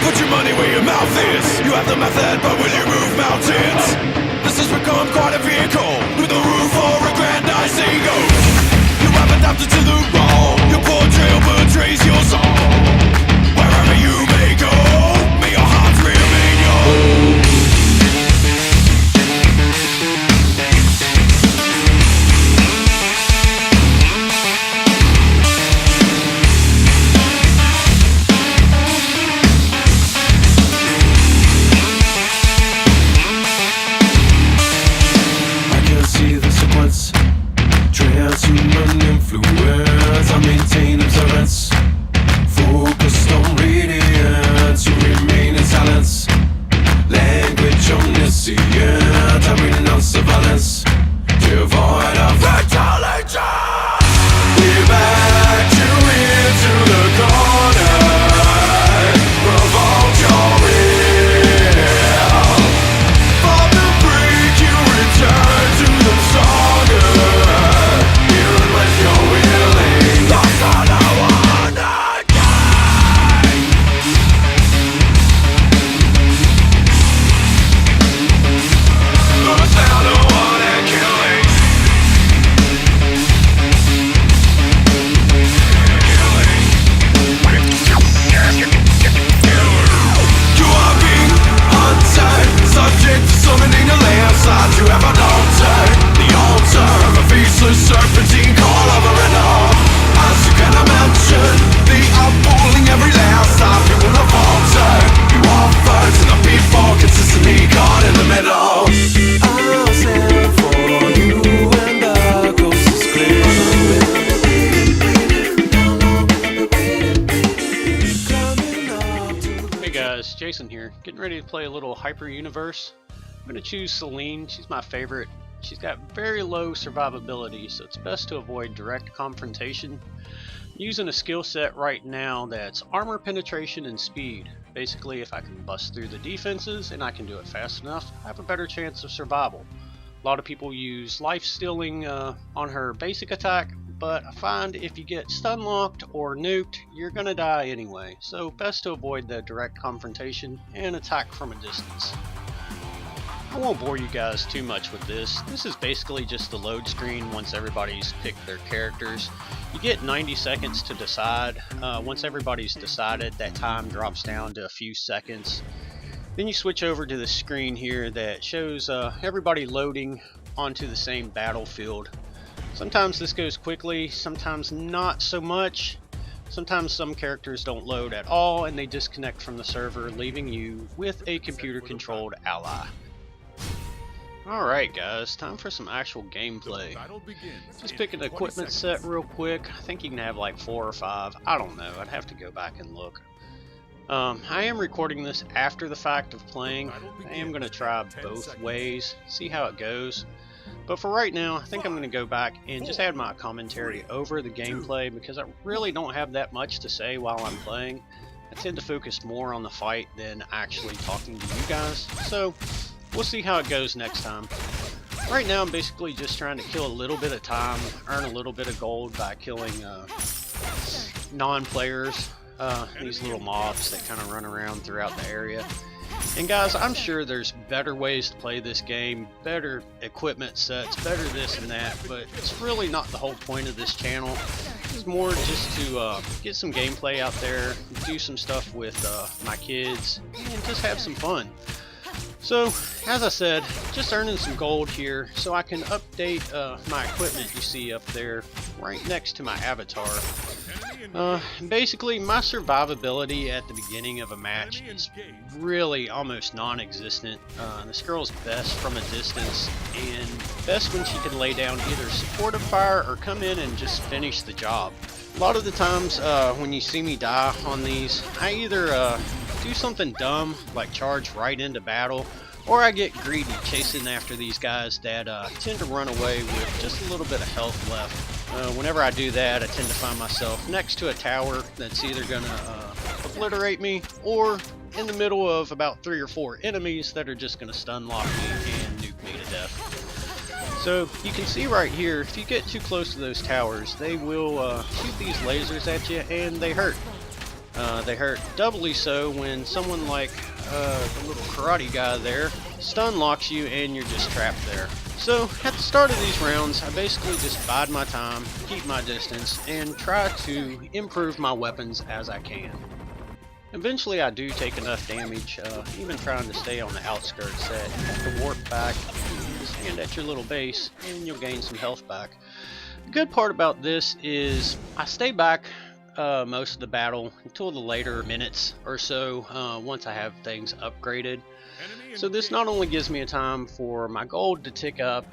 Put your money where your mouth is. You have the method, but will you move mountains? This has become quite a vehicle with a roof for a grandiose ego. You have adapted to the role. Your portrayal betrays your soul. Wherever you may go, may your heart remain yours. Transhuman influence, I maintain observance. Focused on radiance, you remain in silence. Language omniscient, I renounce surveillance. Devoid of intelligence. We back you into the corner. Revolt your will. For the break you return to the stronger. You have an altar, the altar of a faceless serpentine call over and on. As you can imagine, they are pulling every last time you will have faltered. You are first and the people consistently caught in the middle. I'll stand for you and the coast is clear. Hey guys, Jason here, getting ready to play a little Hyper Universe. I'm going to choose Celine. She's my favorite. She's got very low survivability, so it's best to avoid direct confrontation. I'm using a skill set right now that's armor penetration and speed. Basically, if I can bust through the defenses and I can do it fast enough, I have a better chance of survival. A lot of people use life stealing on her basic attack, but I find if you get stun locked or nuked, you're going to die anyway. So best to avoid the direct confrontation and attack from a distance. I won't bore you guys too much with this. This is basically just the load screen once everybody's picked their characters. You get 90 seconds to decide. Once everybody's decided, that time drops down to a few seconds. Then you switch over to the screen here that shows everybody loading onto the same battlefield. Sometimes this goes quickly, sometimes not so much. Sometimes some characters don't load at all and they disconnect from the server, leaving you with a computer-controlled ally. Alright guys, time for some actual gameplay. Just pick an equipment set real quick. I think you can have like 4 or 5. I don't know, I'd have to go back and look. I am recording this after the fact of playing. I am going to try both ways, see how it goes. But for right now, I think I'm going to go back and just add my commentary over the gameplay because I really don't have that much to say while I'm playing. I tend to focus more on the fight than actually talking to you guys. So we'll see how it goes next time. Right now I'm basically just trying to kill a little bit of time, earn a little bit of gold by killing non-players, these little mobs that kind of run around throughout the area. And guys, I'm sure there's better ways to play this game, better equipment sets, better this and that, but it's really not the whole point of this channel. It's more just to get some gameplay out there, do some stuff with my kids, and just have some fun. So, as I said, just earning some gold here so I can update my equipment you see up there right next to my avatar. Basically, my survivability at the beginning of a match is really almost non-existent. This girl's best from a distance and best when she can lay down either supportive fire or come in and just finish the job. A lot of the times when you see me die on these, I either do something dumb like charge right into battle, or I get greedy chasing after these guys that tend to run away with just a little bit of health left. Whenever I do that, I tend to find myself next to a tower that's either gonna obliterate me, or in the middle of about 3 or 4 enemies that are just gonna stun lock me and nuke me to death. So you can see right here, if you get too close to those towers, they will shoot these lasers at you and they hurt. They hurt doubly so when someone like the little karate guy there stun locks you and you're just trapped there. So at the start of these rounds, I basically just bide my time, keep my distance, and try to improve my weapons as I can. Eventually I do take enough damage, even trying to stay on the outskirts, that you have to warp back, stand at your little base, and you'll gain some health back. The good part about this is I stay back most of the battle until the later minutes or so, once I have things upgraded. So this not only gives me a time for my gold to tick up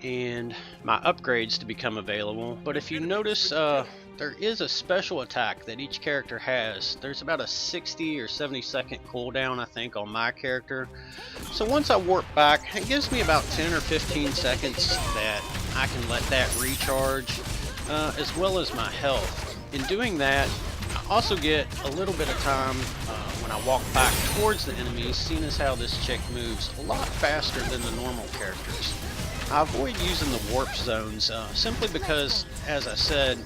and my upgrades to become available, but if you notice, there is a special attack that each character has. There's about a 60 or 70 second cooldown, I think, on my character. So once I warp back, it gives me about 10 or 15 seconds that I can let that recharge, as well as my health. In doing that, I also get a little bit of time when I walk back towards the enemies, seeing as how this chick moves a lot faster than the normal characters. I avoid using the warp zones simply because, as I said,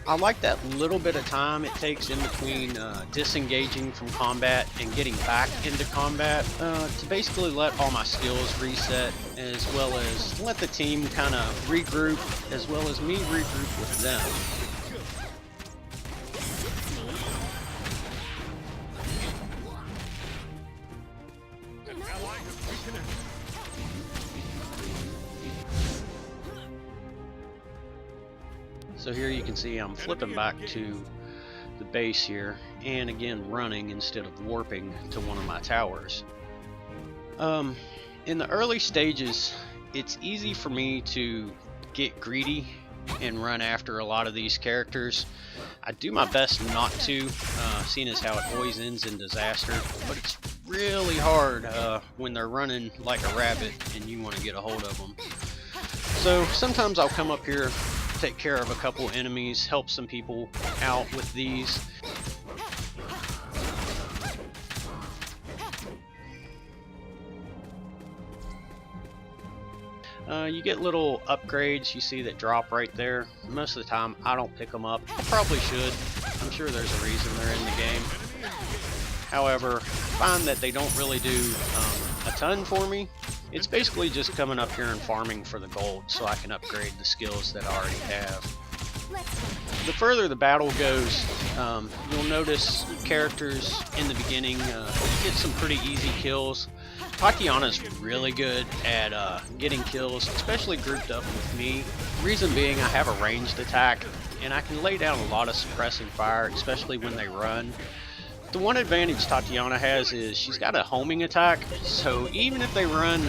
I like that little bit of time it takes in between disengaging from combat and getting back into combat to basically let all my skills reset, as well as let the team kind of regroup, as well as me regroup with them. So here you can see I'm flipping back to the base here, and again running instead of warping to one of my towers. In the early stages, it's easy for me to get greedy and run after a lot of these characters. I do my best not to, seeing as how it always ends in disaster, but it's really hard when they're running like a rabbit and you want to get a hold of them. So sometimes I'll come up here, take care of a couple enemies, help some people out with these. You get little upgrades you see that drop right there. Most of the time I don't pick them up. I probably should. I'm sure there's a reason they're in the game. However, I find that they don't really do a ton for me. It's basically just coming up here and farming for the gold so I can upgrade the skills that I already have. The further the battle goes, you'll notice characters in the beginning get some pretty easy kills. Tatiana's really good at getting kills, especially grouped up with me. Reason being, I have a ranged attack, and I can lay down a lot of suppressing fire, especially when they run. The one advantage Tatiana has is she's got a homing attack, so even if they run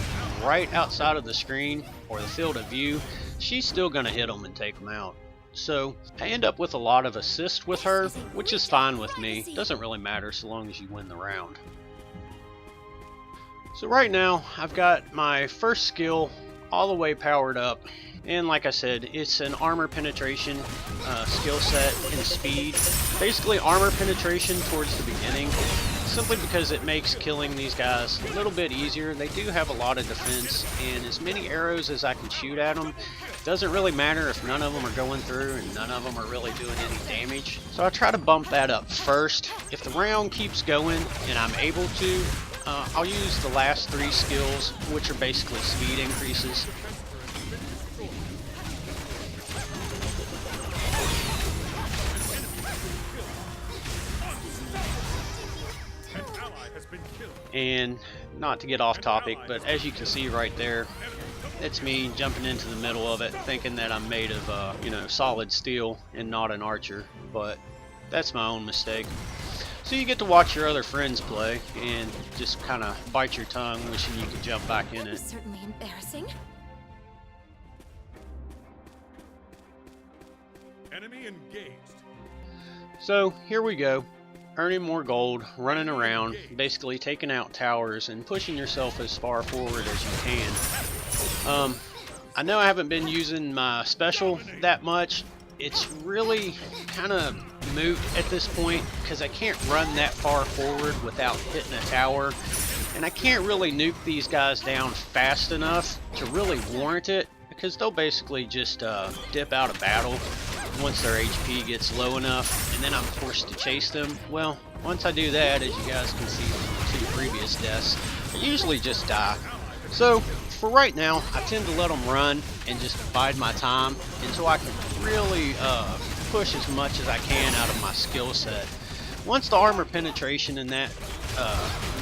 right outside of the screen or the field of view, she's still going to hit them and take them out. So I end up with a lot of assist with her, which is fine with me. Doesn't really matter so long as you win the round. So right now I've got my first skill all the way powered up, and like I said, it's an armor penetration skill set and speed. Basically armor penetration towards the beginning, simply because it makes killing these guys a little bit easier. They do have a lot of defense, and as many arrows as I can shoot at them, doesn't really matter if none of them are going through and none of them are really doing any damage. So I try to bump that up first. If the round keeps going and I'm able to, I'll use the last three skills, which are basically speed increases. And not to get off topic, but as you can see right there, it's me jumping into the middle of it, thinking that I'm made of, you know, solid steel and not an archer, but that's my own mistake. So you get to watch your other friends play and just kind of bite your tongue, wishing you could jump back in it. Certainly embarrassing. Enemy engaged. So here we go, earning more gold, running around, basically taking out towers and pushing yourself as far forward as you can. I know I haven't been using my special that much. It's really kind of moot at this point because I can't run that far forward without hitting a tower, and I can't really nuke these guys down fast enough to really warrant it, because they'll basically just dip out of battle once their HP gets low enough, and then I'm forced to chase them. Well, once I do that, as you guys can see from the 2 previous deaths, I usually just die. So for right now, I tend to let them run and just bide my time until I can really push as much as I can out of my skill set. Once the armor penetration and that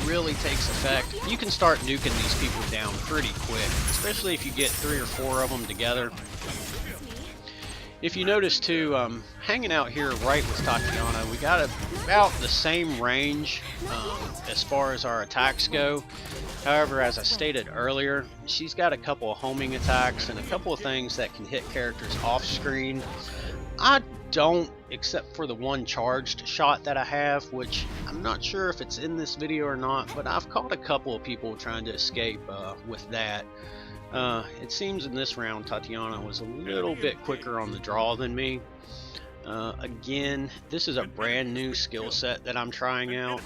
really takes effect, you can start nuking these people down pretty quick, especially if you get 3 or 4 of them together. If you notice too, hanging out here right with Tatiana, we got about the same range as far as our attacks go. However, as I stated earlier, she's got a couple of homing attacks and a couple of things that can hit characters off screen. I don't, except for the one charged shot that I have, which I'm not sure if it's in this video or not, but I've caught a couple of people trying to escape with that. It seems in this round Tatiana was a little bit quicker on the draw than me. Again, this is a brand new skill set that I'm trying out,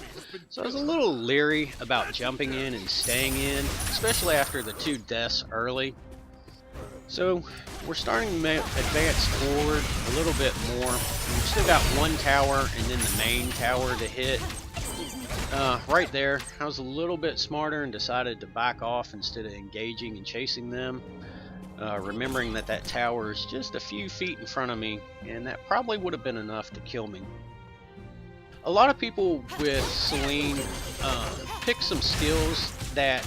so I was a little leery about jumping in and staying in, especially after the 2 deaths early. So we're starting to advance forward a little bit more. We've still got 1 tower and then the main tower to hit. Right there, I was a little bit smarter and decided to back off instead of engaging and chasing them. Remembering that that tower is just a few feet in front of me, and that probably would have been enough to kill me. A lot of people with Selene pick some skills that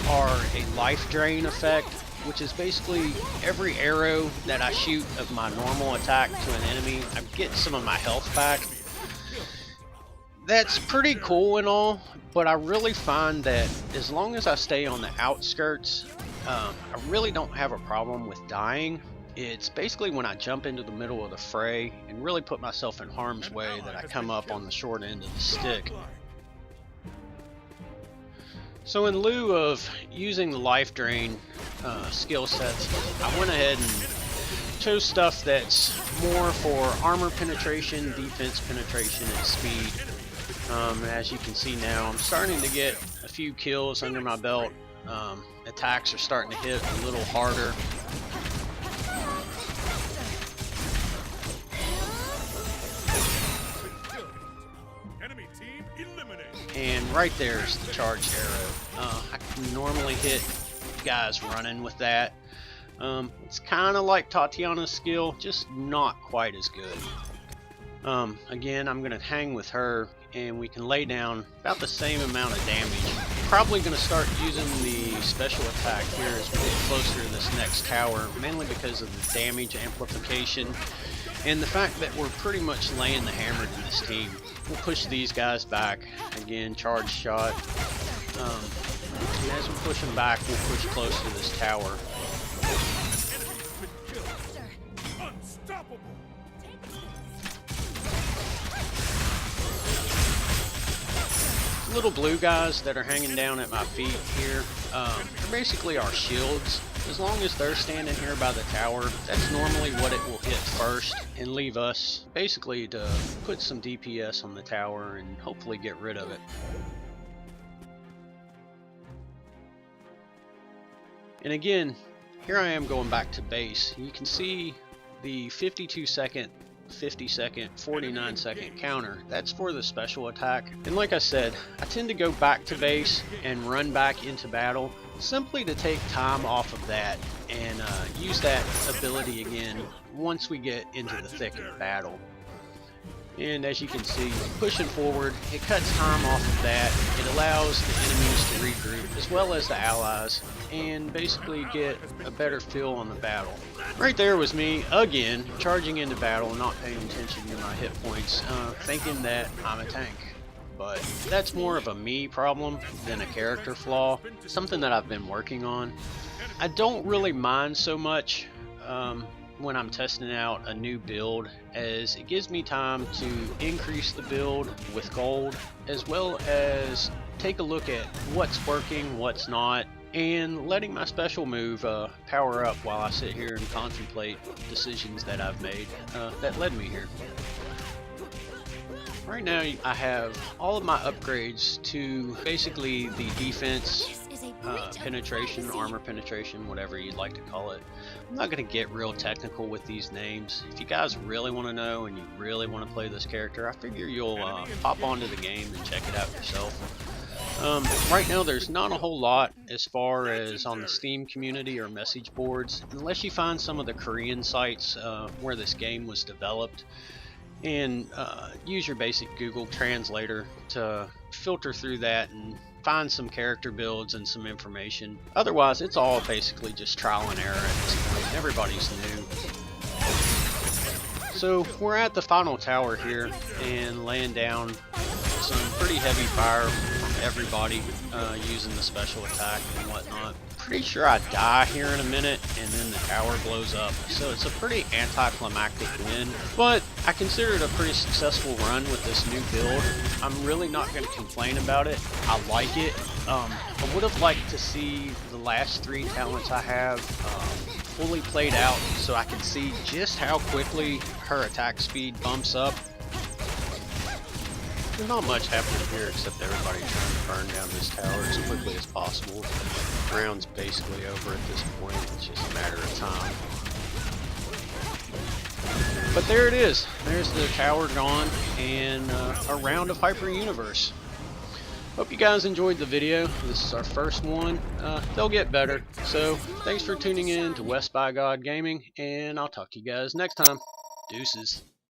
are a life drain effect, which is basically every arrow that I shoot of my normal attack to an enemy, I get some of my health back. That's pretty cool and all, but I really find that as long as I stay on the outskirts, I really don't have a problem with dying. It's basically when I jump into the middle of the fray and really put myself in harm's way that I come up on the short end of the stick. So in lieu of using the life drain skill sets, I went ahead and chose stuff that's more for armor penetration, defense penetration, and speed. As you can see now, I'm starting to get a few kills under my belt. Attacks are starting to hit a little harder. Enemy team eliminated. And right there's the charged arrow. I can normally hit guys running with that. It's kind of like Tatiana's skill, just not quite as good. Again, I'm going to hang with her, and we can lay down about the same amount of damage. Probably going to start using the special attack here as we get closer to this next tower, mainly because of the damage amplification and the fact that we're pretty much laying the hammer to this team. We'll push these guys back. Again, charge shot. And as we push them back, we'll push close to this tower. Unstoppable. Little blue guys that are hanging down at my feet here, they're basically our shields. As long as they're standing here by the tower, that's normally what it will hit first and leave us basically to put some DPS on the tower and hopefully get rid of it. And again, here I am going back to base. You can see the 52 second, 50 second, 49 second counter. That's for the special attack. And like I said, I tend to go back to base and run back into battle simply to take time off of that and use that ability again once we get into the thick of battle. And as you can see, pushing forward, it cuts time off of that. It allows the enemies to regroup as well as the allies and basically get a better feel on the battle. Right there was me again charging into battle, not paying attention to my hit points, thinking that I'm a tank. But that's more of a me problem than a character flaw, something that I've been working on. I don't really mind so much when I'm testing out a new build, as it gives me time to increase the build with gold, as well as take a look at what's working, what's not, and letting my special move power up while I sit here and contemplate decisions that I've made that led me here. Right now I have all of my upgrades to basically the defense, penetration, armor penetration, whatever you'd like to call it. I'm not going to get real technical with these names. If you guys really want to know and you really want to play this character, I figure you'll pop onto the game and check it out yourself. Right now there's not a whole lot as far as on the Steam community or message boards, unless you find some of the Korean sites where this game was developed, and use your basic Google translator to filter through that and find some character builds and some information. Otherwise it's all basically just trial and error at this point. Everybody's new. So we're at the final tower here and laying down some pretty heavy fire from everybody using the special attack and whatnot. Pretty sure I die here in a minute and then the tower blows up. So it's a pretty anticlimactic win, but I consider it a pretty successful run with this new build. I'm really not going to complain about it. I like it. I would have liked to see the last 3 talents I have fully played out so I could see just how quickly her attack speed bumps up. There's not much happening here except everybody trying to burn down this tower as quickly as possible. The round's basically over at this point, it's just a matter of time. But there it is. There's the tower gone and a round of Hyper Universe. Hope you guys enjoyed the video. This is our first one. They'll get better. So thanks for tuning in to West by God Gaming, and I'll talk to you guys next time. Deuces.